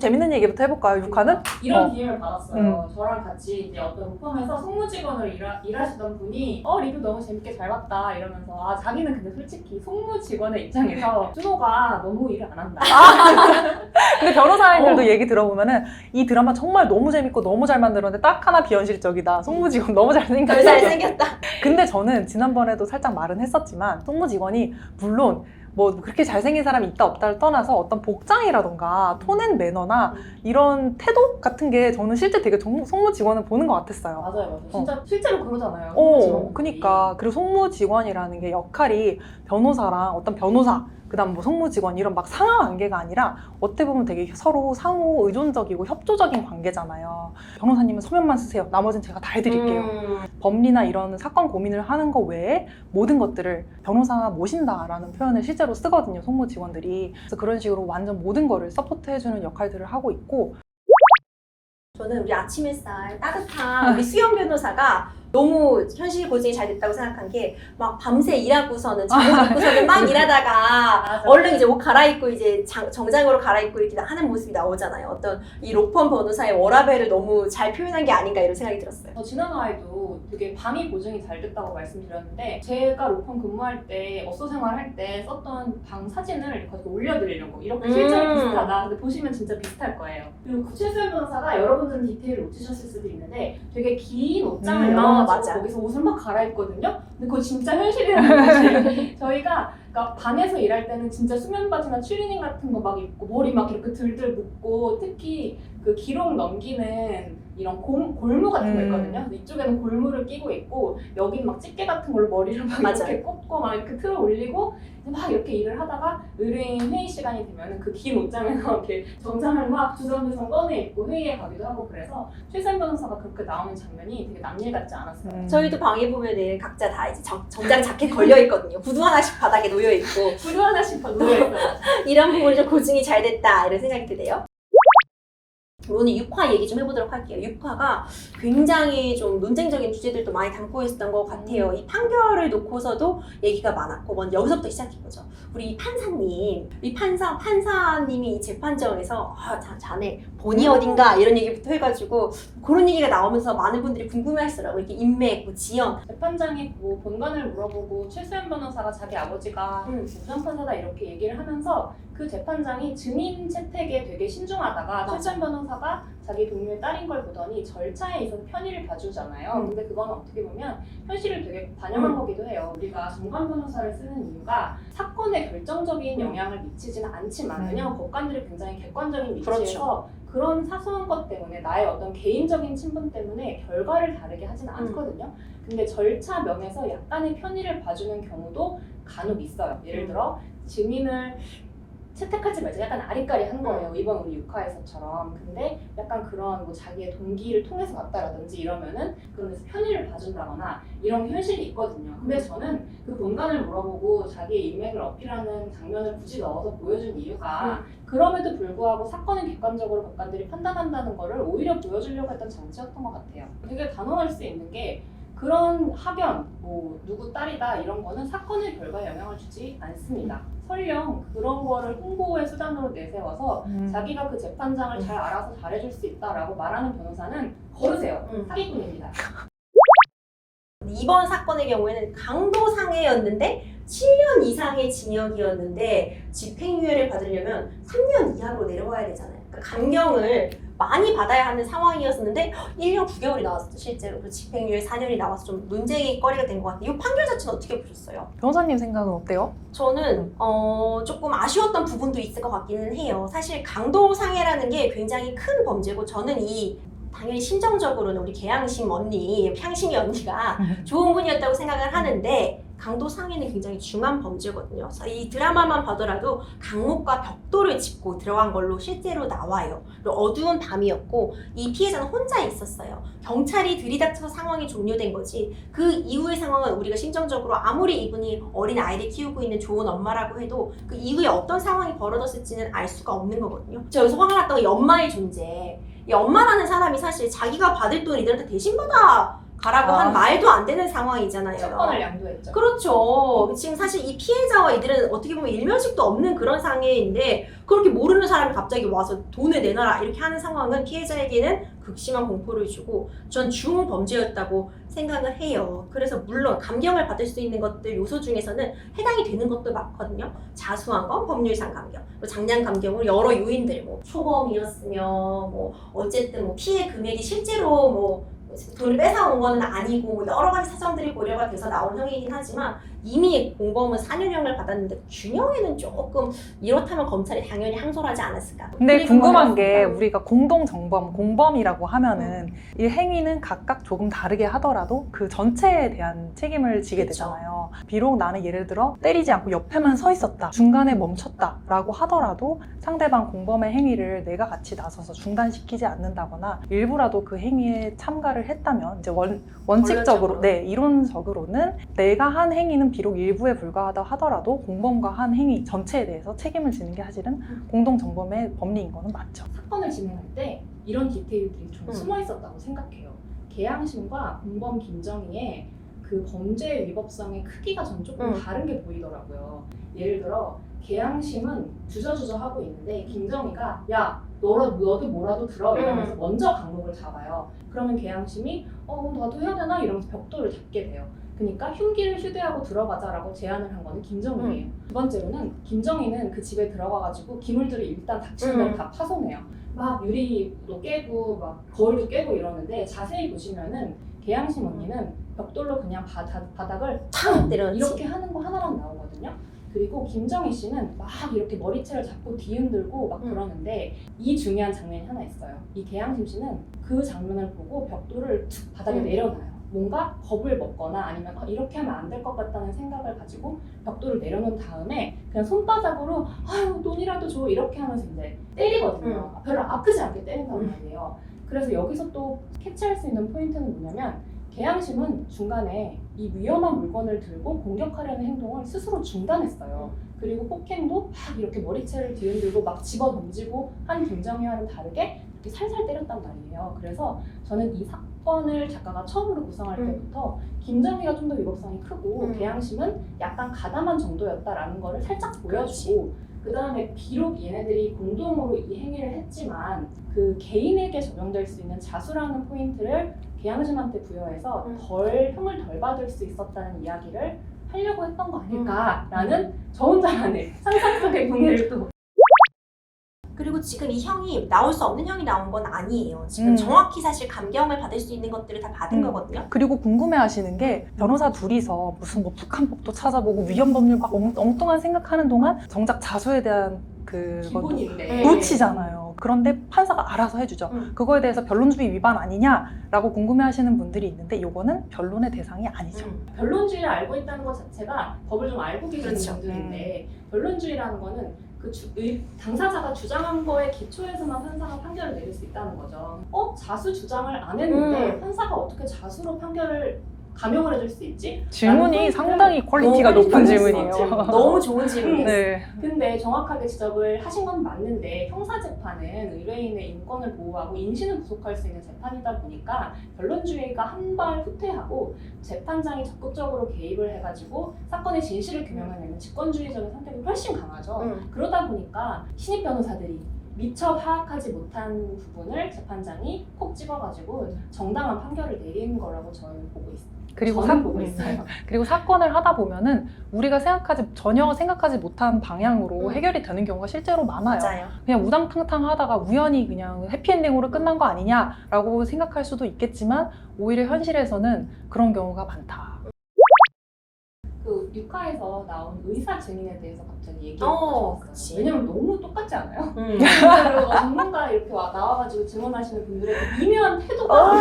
재밌는 얘기부터 해볼까요, 6화는? 이런 DM을 받았어요. 저랑 같이 이제 어떤 로펌에서 송무직원으로 일하시던 분이 리뷰 너무 재밌게 잘 봤다 이러면서 자기는 근데 솔직히 송무직원의 입장에서 준호가 너무 일을 안 한다. 근데 변호사님들도 얘기 들어보면은 이 드라마 정말 너무 재밌고 너무 잘 만들었는데 딱 하나 비현실적이다. 송무직원 너무 잘생겼다. 덜 잘생겼다. 근데 저는 지난번에도 살짝 말은 했었지만 송무직원이 물론 뭐 그렇게 잘생긴 사람이 있다 없다를 떠나서 어떤 복장이라던가 톤앤 매너나 이런 태도 같은 게 저는 실제 되게 송무직원을 보는 것 같았어요. 맞아요. 진짜 실제로 그러잖아요. 송무직원들이. 그니까. 그리고 송무직원이라는 게 역할이 변호사랑 어떤 변호사, 그 다음 뭐 송무직원 이런 막 상하 관계가 아니라 어떻게 보면 되게 서로 상호 의존적이고 협조적인 관계잖아요. 변호사님은 서면만 쓰세요. 나머지는 제가 다 해드릴게요. 법리나 이런 사건 고민을 하는 거 외에 모든 것들을 변호사가 모신다라는 표현을 실제로 쓰거든요, 송무직원들이. 그래서 그런 식으로 완전 모든 거를 서포트해주는 역할들을 하고 있고. 저는 우리 아침 햇살 따뜻한 우리 수영 변호사가 너무 현실 고증이 잘 됐다고 생각한 게 막 밤새 일하고서는 잠옷 입고서는 막 일하다가 얼른 이제 옷 갈아입고 이제 정장으로 갈아입고 이렇게 하는 모습이 나오잖아요. 어떤 이 로펌 변호사의 워라밸을 너무 잘 표현한 게 아닌가 이런 생각이 들었어요. 지난 화에도 되게 방위 보증이 잘 됐다고 말씀드렸는데 제가 로펌 근무할 때 업소 생활할 때 썼던 방 사진을 거기 올려드리려고 이렇게 실제로 비슷하다. 근데 보시면 진짜 비슷할 거예요. 그리고 구칠수연 변호사가 여러분들은 디테일을 놓치셨을 수도 있는데 되게 긴 옷장을 열어가지고 거기서 옷을 막 갈아입거든요. 근데 그거 진짜 현실이라는 거지. 저희가 그러니까 반에서 일할 때는 진짜 수면 바지나 추리닝 같은 거 막 입고 머리 막 이렇게 들들 묶고 특히 그 기록 넘기는 이런 골무 같은 거 있거든요. 근데 이쪽에는 골무를 끼고 있고 여긴 막 집게 같은 걸로 머리를 막 이렇게 꽂고 막 이렇게 틀어 올리고 막 이렇게 일을 하다가 의뢰인 회의 시간이 되면 그 긴 옷장에서 이렇게 정장을 막 주섬주섬 꺼내 입고 회의에 가기도 하고 그래서 최선 변호사가 그렇게 나오는 장면이 되게 남일 같지 않았어요. 저희도 방에 보면은 각자 다 이제 정장 자켓 걸려 있거든요. 구두 하나씩 바닥에 놓여 있고 구두 하나씩 놓여 있어요. 이런 부분이 좀 고증이 잘 됐다 이런 생각이 드네요. 오늘 6화 얘기 좀 해보도록 할게요. 6화가 굉장히 좀 논쟁적인 주제들도 많이 담고 있었던 것 같아요. 이 판결을 놓고서도 얘기가 많았고 먼저 여기서부터 시작해보죠. 우리 판사님, 판사님이 이 재판정에서 자네 본이 어딘가 이런 얘기부터 해가지고 그런 얘기가 나오면서 많은 분들이 궁금해하시더라고요. 이렇게 인맥, 뭐 지연. 재판장이 뭐 본관을 물어보고 최수연 변호사가 자기 아버지가 부장판사다 이렇게 얘기를 하면서 그 재판장이 증인 채택에 되게 신중하다가 최수연 변호사가 자기 동료의 딸인 걸 보더니 절차에 있어서 편의를 봐주잖아요. 근데 그거는 어떻게 보면 현실을 되게 반영한 거기도 해요. 우리가 정관 변호사를 쓰는 이유가 사건에 결정적인 영향을 미치지는 않지만 왜냐하면 법관들이 굉장히 객관적인 위치에서 그런 사소한 것 때문에 나의 어떤 개인적인 친분 때문에 결과를 다르게 하지는 않거든요. 근데 절차 면에서 약간의 편의를 봐주는 경우도 간혹 있어요. 예를 들어 증인을 채택하지 말자 약간 아리까리 한 거예요. 이번 우리 6화에서처럼. 근데 약간 그런 뭐 자기의 동기를 통해서 갔다라든지 이러면은 그런데서 편의를 봐준다거나 이런 현실이 있거든요. 근데 저는 그 본관을 물어보고 자기의 인맥을 어필하는 장면을 굳이 넣어서 보여준 이유가 그럼에도 불구하고 사건을 객관적으로 법관들이 판단한다는 거를 오히려 보여주려고 했던 장치였던 것 같아요. 되게 단언할 수 있는 게 그런 학연, 뭐 누구 딸이다 이런 거는 사건의 결과에 영향을 주지 않습니다. 설령 그런 거를 홍보의 수단으로 내세워서 자기가 그 재판장을 잘 알아서 잘해줄 수 있다라고 말하는 변호사는 거르세요. 사기꾼입니다. 이번 사건의 경우에는 강도상해였는데 7년 이상의 징역이었는데 집행유예를 받으려면 3년 이하로 내려가야 되잖아요. 그러니까 감경을 많이 받아야 하는 상황이었었는데 1년 9개월이 나왔었죠, 실제로. 그리고 집행유예 4년이 나와서 좀 논쟁의 거리가 된 것 같아요. 이 판결 자체는 어떻게 보셨어요? 변호사님 생각은 어때요? 저는 조금 아쉬웠던 부분도 있을 것 같기는 해요. 사실 강도상해라는 게 굉장히 큰 범죄고 저는 당연히 심정적으로는 우리 개양심 언니, 향심이 언니가 좋은 분이었다고 생각을 하는데 강도상해는 굉장히 중한 범죄거든요. 그래서 이 드라마만 보더라도 강목과 벽돌을 짚고 들어간 걸로 실제로 나와요. 그리고 어두운 밤이었고 이 피해자는 혼자 있었어요. 경찰이 들이닥쳐서 상황이 종료된 거지 그 이후의 상황은 우리가 심정적으로 아무리 이분이 어린 아이를 키우고 있는 좋은 엄마라고 해도 그 이후에 어떤 상황이 벌어졌을지는 알 수가 없는 거거든요. 저 여기서 화가 났던 게 엄마의 존재. 이 엄마라는 사람이 사실 자기가 받을 돈 이들한테 대신 받아 가라고 한 말도 안 되는 상황이잖아요. 채권을 양도했죠. 그렇죠. 지금 사실 이 피해자와 이들은 어떻게 보면 일면식도 없는 그런 상해인데 그렇게 모르는 사람이 갑자기 와서 돈을 내놔라 이렇게 하는 상황은 피해자에게는 극심한 공포를 주고 전 중범죄였다고 생각을 해요. 그래서 물론 감경을 받을 수 있는 것들 요소 중에서는 해당이 되는 것도 많거든요. 자수한 법률상 감경, 장량 감경으로 여러 요인들 초범이었으며 어쨌든 피해 금액이 실제로 돈을 뺏어온 거는 아니고 여러 가지 사정들이 고려가 돼서 나온 형이긴 하지만 이미 공범은 4년형을 받았는데 준형에는 조금 이렇다면 검찰이 당연히 항소하지 않았을까. 근데 궁금한 게 우리가 공동정범, 공범이라고 하면은 이 행위는 각각 조금 다르게 하더라도 그 전체에 대한 책임을 지게 그쵸. 되잖아요. 비록 나는 예를 들어 때리지 않고 옆에만 서 있었다, 중간에 멈췄다 라고 하더라도 상대방 공범의 행위를 내가 같이 나서서 중단시키지 않는다거나 일부라도 그 행위에 참가를 했다면 이제 원칙적으로, 원론적으로. 네, 이론적으로는 내가 한 행위는 비록 일부에 불과하다 하더라도 공범과 한 행위 전체에 대해서 책임을 지는 게 사실은 공동정범의 법리인 거는 맞죠. 사건을 진행할 때 이런 디테일들이 좀 음. 숨어 있었다고 생각해요. 계양심과 공범 김정희의 그 범죄 위법성의 크기가 전 조금 다른 게 보이더라고요. 예를 들어 계양심은 주저주저 하고 있는데 김정희가 야 너도 뭐라도 들어 이러면서 먼저 강목을 잡아요. 그러면 계양심이 나도 해야 되나 이러면서 벽돌을 잡게 돼요. 그러니까 흉기를 휴대하고 들어가자라고 제안을 한 거는 김정희예요. 두 번째로는 김정희는 그 집에 들어가가지고 기물들을 일단 닥치는 대로 다 파손해요. 막 유리도 깨고 막 거울도 깨고 이러는데 자세히 보시면은 계양심 언니는 벽돌로 그냥 바닥을 탁 때려놓지. 이렇게 하는 거 하나만 나오거든요. 그리고 김정희 씨는 막 이렇게 머리채를 잡고 뒤흔들고 막 그러는데 이 중요한 장면이 하나 있어요. 이 계양심 씨는 그 장면을 보고 벽돌을 툭 바닥에 내려놔요. 뭔가 겁을 먹거나 아니면 이렇게 하면 안 될 것 같다는 생각을 가지고 벽돌을 내려놓은 다음에 그냥 손바닥으로 아유 돈이라도 줘 이렇게 하면서 이제 때리거든요. 별로 아프지 않게 때린단 말이에요. 그래서 여기서 또 캐치할 수 있는 포인트는 뭐냐면 계양심은 중간에 이 위험한 물건을 들고 공격하려는 행동을 스스로 중단했어요. 그리고 폭행도 막 이렇게 머리채를 뒤흔들고 막 집어 던지고 한 김정희와는 다르게 이렇게 살살 때렸단 말이에요. 그래서 저는 이 사건을 작가가 처음으로 구성할 때부터 김정희가 좀 더 위법성이 크고 계양심은 약간 가담한 정도였다라는 거를 살짝 보여주고 그 다음에 비록 얘네들이 공동으로 이 행위를 했지만 그 개인에게 적용될 수 있는 자수라는 포인트를 계양심한테 부여해서 형을 덜 받을 수 있었다는 이야기를 하려고 했던 거 아닐까라는 저 혼자만의 상상 속의 분해를 또 그리고 지금 이 형이 나올 수 없는 형이 나온 건 아니에요. 지금 정확히 사실 감경을 받을 수 있는 것들을 다 받은 거거든요. 그리고 궁금해하시는 게 변호사 둘이서 무슨 북한법도 찾아보고 위헌법률 막 엉뚱한 생각하는 동안 정작 자수에 대한 그것도 기본인데 놓치잖아요. 그런데 판사가 알아서 해주죠. 그거에 대해서 변론주의 위반 아니냐라고 궁금해하시는 분들이 있는데 이거는 변론의 대상이 아니죠. 변론주의를 알고 있다는 것 자체가 법을 좀 알고 계시는 그렇죠. 분들인데 변론주의라는 거는 당사자가 주장한 거에 기초해서만 판사가 판결을 내릴 수 있다는 거죠. 자수 주장을 안 했는데 판사가 어떻게 자수로 판결을 감형을 해줄 수 있지? 질문이 상당히 퀄리티가 높은 질문이에요. 너무 좋은 질문이에요. 네. 근데 정확하게 지적을 하신 건 맞는데 형사재판은 의뢰인의 인권을 보호하고 인신을 구속할 수 있는 재판이다 보니까 변론주의가 한 발 후퇴하고 재판장이 적극적으로 개입을 해가지고 사건의 진실을 규명해내는 직권주의적인 선택이 훨씬 강하죠. 그러다 보니까 신입 변호사들이 미처 파악하지 못한 부분을 재판장이 콕 집어가지고 정당한 판결을 내리는 거라고 저는 보고 있어요. 그리고 보고 있어요. 그리고 사건을 하다 보면은 우리가 전혀 생각하지 못한 방향으로 해결이 되는 경우가 실제로 많아요. 맞아요. 그냥 우당탕탕 하다가 우연히 그냥 해피엔딩으로 끝난 거 아니냐라고 생각할 수도 있겠지만 오히려 현실에서는 그런 경우가 많다. 그 육화에서 나온 의사 증인에 대해서 갑자기 얘기해주셨어요. 그치. 왜냐면 너무 똑같지 않아요? 진짜로 전문가 이렇게 나와가지고 증언하시는 분들의 그 미묘한 태도가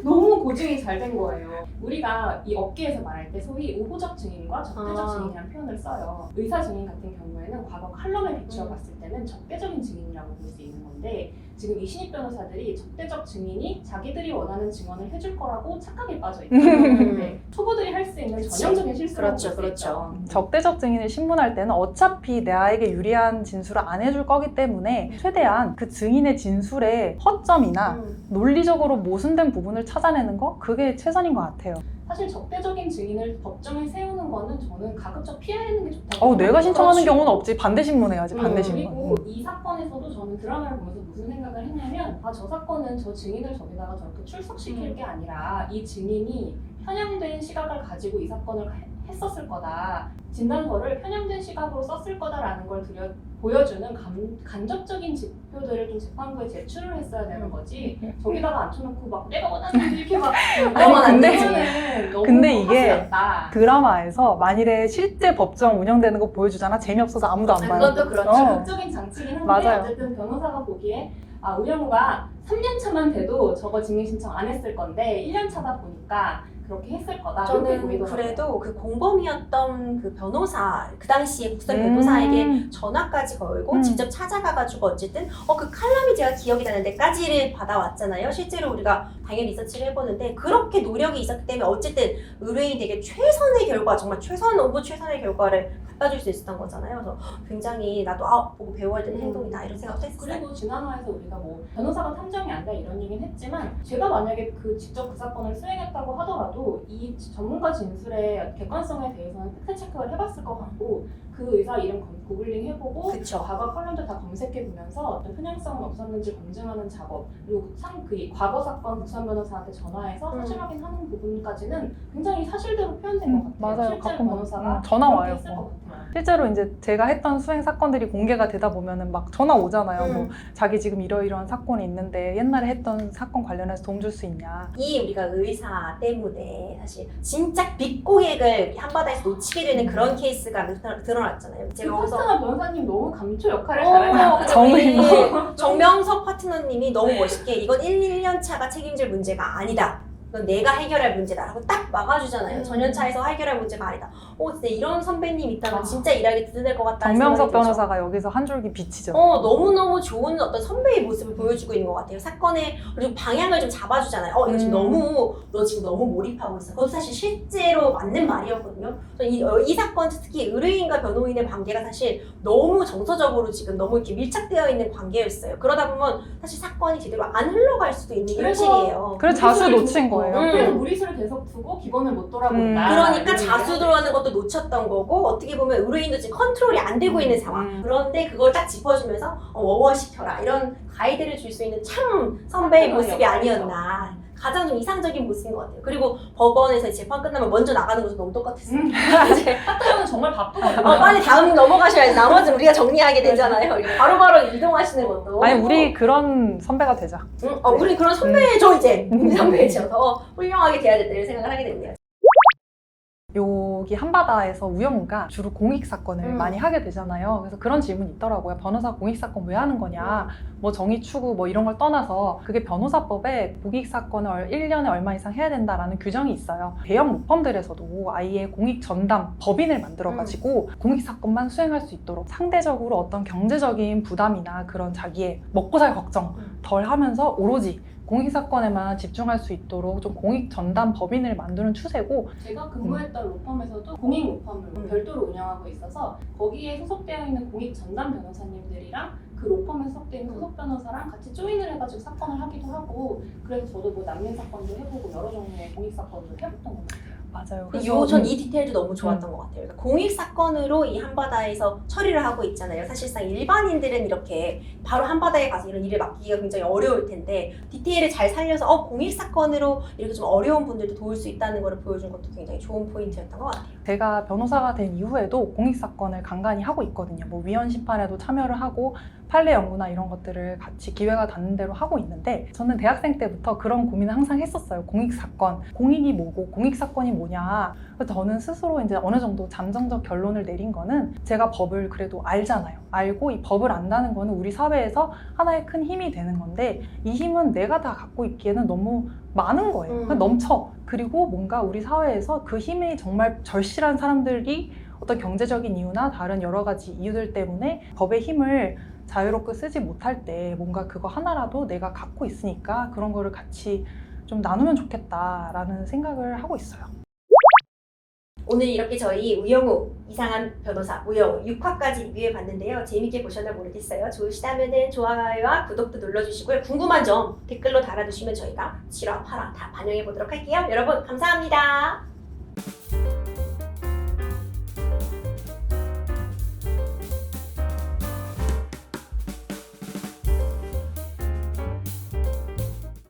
너무 고증이 잘 된 거예요. 우리가 이 업계에서 말할 때 소위 우호적 증인과 적대적 증인이라는 표현을 써요. 의사 증인 같은 경우에는 과거 칼럼에 비추어 봤을 때는 적대적인 증인이라고 볼 수 있는 건데 지금 이 신입 변호사들이 적대적 증인이 자기들이 원하는 증언을 해줄 거라고 착각에 빠져 있다. 네. 초보들이 할 수 있는 전형적인 실수라고 볼수 있죠. 적대적 증인을 신문할 때는 어차피 나에게 유리한 진술을 안 해줄 거기 때문에 최대한 그 증인의 본인의 진술의 허점이나 논리적으로 모순된 부분을 찾아내는 거 그게 최선인 것 같아요. 사실 적대적인 증인을 법정에 세우는 거는 저는 가급적 피하는 게 좋다고 내가 신청하는 그렇지. 경우는 없지. 반대 신문해야지. 반대 신문. 그리고 이 사건에서도 저는 드라마를 보면서 무슨 생각을 했냐면 저 사건은 저 증인을 저기다가 저렇게 출석시킬 게 아니라 이 증인이 편향된 시각을 가지고 이 사건을 했었을 거다. 진단서를 편향된 시각으로 썼을 거다라는 걸 보여주는 간접적인 지표들을 좀 재판부에 제출을 했어야 되는 거지. 저기다가 앉혀놓고 막 내가 원하는 이렇게 막 근데 이게 하시였다. 드라마에서 만일에 실제 법정 운영되는 거 보여주잖아. 재미없어서 아무도 안 봐요. 그것도 그렇죠. 적극적인 장치긴 한데 맞아요. 어쨌든 변호사가 보기에 우영우가 3년 차만 돼도 저거 증인 신청 안 했을 건데 1년 차다 보니까 그렇게 했을 거다. 이렇게 저는 보이더라고요. 그래도 그 공범이었던 그 변호사, 그 당시에 국선 변호사에게 전화까지 걸고 직접 찾아가가지고 어쨌든 그 칼럼이 제가 기억이 나는 데까지를 받아왔잖아요. 실제로 우리가 당연히 리서치를 해보는데 그렇게 노력이 있었기 때문에 어쨌든 의뢰인에게 최선의 결과, 정말 최선 오브 최선의 결과를 갖다 줄 수 있었던 거잖아요. 그래서 굉장히 나도 보고 배워야 되는 행동이다 이런 생각도 했어요. 그리고 지난화에서 우리가 뭐 변호사가 탐정이 안 돼 이런 얘기는 했지만 제가 만약에 직접 그 사건을 수행했다고 하더라도 이 전문가 진술의 객관성에 대해서는 팩트 체크를 해봤을 것 같고 그 의사 이름 구글링 해보고 그쵸. 과거 칼럼도 다 검색해보면서 어떤 편향성은 없었는지 검증하는 작업 그리고 과거 사건 국선 변호사한테 전화해서 사실 확인하는 부분까지는 굉장히 사실대로 표현된 것 같아요. 맞아요. 실제로 가끔 변호사가 전화 그렇게 와요. 했을 것 같아요. 실제로 이제 제가 했던 수행 사건들이 공개가 되다 보면은 막 전화 오잖아요. 뭐 자기 지금 이러이러한 사건이 있는데 옛날에 했던 사건 관련해서 도움 줄 수 있냐. 이 우리가 의사 때문에 사실 진짜 빅 고객을 한바다에서 놓치게 되는 그런 케이스가 드러났잖아요. 그 제가 거기서 파트너 변호사님 너무 감초 역할을 잘하잖아요. 정의로. 정명석 파트너님이 너무 멋있게 이건 1년 차가 책임질 문제가 아니다. 이건 내가 해결할 문제다 라고 딱 막아주잖아요. 전연차에서 해결할 문제가 아니다. 진짜 이런 선배님 있다면 진짜 일하기 든든할 것 같다는 정명석 생각이 들죠. 변호사가 여기서 한 줄기 빛이죠. 너무너무 좋은 어떤 선배의 모습을 보여주고 있는 것 같아요. 사건의 그리고 방향을 좀 잡아주잖아요. 이거 지금 너 지금 너무 몰입하고 있어. 그것도 사실 실제로 맞는 말이었거든요. 이 사건 특히 의뢰인과 변호인의 관계가 사실 너무 정서적으로 지금 너무 이렇게 밀착되어 있는 관계였어요. 그러다 보면 사실 사건이 제대로 안 흘러갈 수도 있는 게 그래서- 현실이에요. 그래서 자수 놓친 거예요. 그래서 무리수를 계속 두고 기본을 못 돌아본다. 그러니까 이런 자수 얘기를 들어가는 것도 놓쳤던 거고 어떻게 보면 의뢰인도 지금 컨트롤이 안 되고 있는 상황. 그런데 그걸 딱 짚어주면서 워워시켜라 이런 가이드를 줄 수 있는 참 선배의 모습이 아니었나. 가장 좀 이상적인 모습인 것 같아요. 그리고 법원에서 재판 끝나면 먼저 나가는 것도 너무 똑같았어요. 파트너는 정말 바쁘거든요. 빨리 다음 넘어가셔야지. 나머지는 우리가 정리하게 되잖아요. 이렇게 바로바로 이동하시는 것도. 아니 우리 그런 선배가 되자. 우리 그런 선배죠 이제. 선배죠. 더 훌륭하게 돼야 된다 이런 생각을 하게 됐네요. 여기 한바다에서 우영우가 주로 공익 사건을 음. 많이 하게 되잖아요. 그래서 그런 질문이 있더라고요. 변호사 공익 사건 왜 하는 거냐? 뭐 정의 추구 뭐 이런 걸 떠나서 그게 변호사법에 공익 사건을 1년에 얼마 이상 해야 된다라는 규정이 있어요. 대형 로펌들에서도 아예 공익 전담 법인을 만들어가지고 공익 사건만 수행할 수 있도록 상대적으로 어떤 경제적인 부담이나 그런 자기의 먹고 살 걱정 덜 하면서 오로지 공익 사건에만 집중할 수 있도록 좀 공익 전담 법인을 만드는 추세고 제가 근무했던 로펌에서도 공익 로펌을 별도로 운영하고 있어서 거기에 소속되어 있는 공익 전담 변호사님들이랑 그 로펌에 소속되어 있는 소속 변호사랑 같이 조인을 해가지고 사건을 하기도 하고 그래서 저도 뭐 난민 사건도 해보고 여러 종류의 공익 사건도 해봤던 것 같아요. 맞아요. 전 이 디테일도 너무 좋았던 것 같아요. 그러니까 공익 사건으로 이 한바다에서 처리를 하고 있잖아요. 사실상 일반인들은 이렇게 바로 한바다에 가서 이런 일을 맡기기가 굉장히 어려울 텐데 디테일을 잘 살려서 공익 사건으로 이렇게 좀 어려운 분들도 도울 수 있다는 걸 보여준 것도 굉장히 좋은 포인트였던 것 같아요. 제가 변호사가 된 이후에도 공익 사건을 간간히 하고 있거든요. 뭐 위헌 심판에도 참여를 하고 판례 연구나 이런 것들을 같이 기회가 닿는 대로 하고 있는데 저는 대학생 때부터 그런 고민을 항상 했었어요. 공익 사건, 공익이 뭐고 공익 사건이 뭐냐. 그래서 저는 스스로 이제 어느 정도 잠정적 결론을 내린 거는 제가 법을 그래도 알잖아요. 알고 이 법을 안다는 거는 우리 사회에서 하나의 큰 힘이 되는 건데 이 힘은 내가 다 갖고 있기에는 너무 많은 거예요. 그러니까 넘쳐. 그리고 뭔가 우리 사회에서 그 힘이 정말 절실한 사람들이 어떤 경제적인 이유나 다른 여러 가지 이유들 때문에 법의 힘을 자유롭게 쓰지 못할 때 뭔가 그거 하나라도 내가 갖고 있으니까 그런 거를 같이 좀 나누면 좋겠다라는 생각을 하고 있어요. 오늘 이렇게 저희 우영우 이상한 변호사 우영우 6화까지 리뷰해봤는데요. 재밌게 보셨나 모르겠어요. 좋으시다면 좋아요와 구독도 눌러주시고요. 궁금한 점 댓글로 달아주시면 저희가 7화, 8화 다 반영해보도록 할게요. 여러분 감사합니다.